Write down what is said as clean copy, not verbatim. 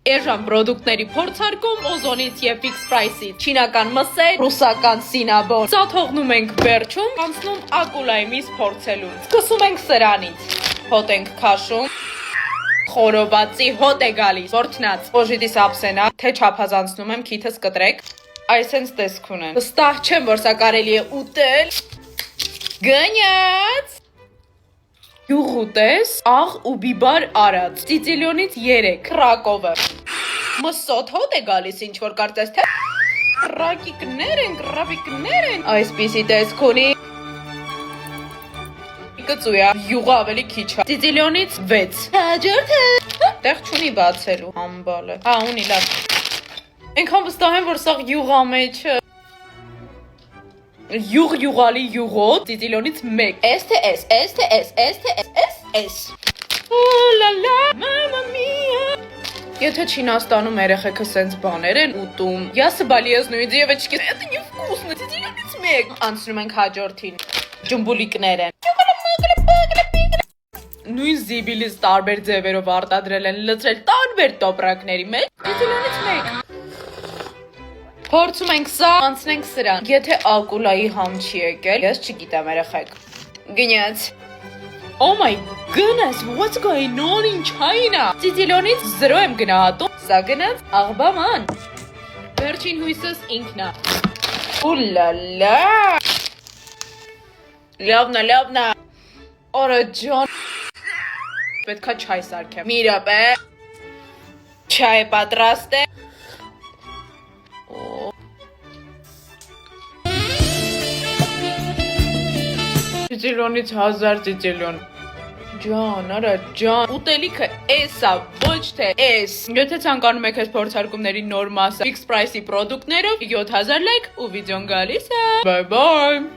Էժան պրոդուկտների փորձարկում Օզոնից և Fix Price-ից։ Չինական մսեր, ռուսական սինաբոն։ Սա թողնում ենք վերջում, անցնում ակուլայի միս փորձելուն։ Սկսում ենք սրանից։ Հոտ ենք քաշում։ Խորովածի հոտ է գալիս, որթնած, օժիտիս ապսենա, թե չափազանցնում եմ, քիթս կտրեք, այսենց տեսք ունեն։ Վստահ չեմ, որ սա կարելի է ուտել։ Գնաց։ Յուղ ուտես, աղ ու բիբար արած, Սիցիլիոնից 3, Կրակովը։ Մսոտ հոտ է գալիս, ինչ որ կարծես թե կրավիկներ են, այսպիսի տեսք ունի։ Կծույա, յուղը ավելի քիչ է։ Սիցիլիոնից 6։ Հաջորդը։ Տեղ չունի բացելու, համբալը։ Հա, ունի, լավ։ Ենքան վստահ եմ, որ սաղ յուղա մեջը։ Յուղալի յուղոտ, Սիցիլիոնից 1։ S. Լալա, մամա միա։ Եթե Չինաստանում երեխեքը սենց բաներ են ուտում, я соболезную, девочки, это невкусно, Սիցիլիոնից 1։ Անցնում ենք հաջորդին, ջմբուլիկներ են։ Նույն զիբիլից տարբեր ձևերով արտադրել են, լցրել տարբեր տոպրակների մեջ, Սիցիլիոնից 1։ Փորձում ենք սա, անցնենք սրան։ Եթե ակուլայի համ չի եկել, ես չգիտեմ երեխեք։ Գնաց։ Oh my goodness, what's going on in China? Սիցիլիոնից 0 եմ գնահատում, սա գնաց աղբաման։ Վերջին հույսս ինքնա։ Ուլալա։ Լավնա։ Օրա ջան։ Պետքա չայ սարքեմ։ Մի րոպե։ Չայ պատրաստ է։ Սիցիլիոնից 1000 Սիցիլիոն։ Ջան, արա ջան, ուտելիքը էսա, ոչ թե էս։ Եթե ցանկանում եք այս փորձարկումների նոր մասը Fix Price-ի պրոդուկտներով 7000 լայք ու վիդեոն գալիս է։ Bye bye։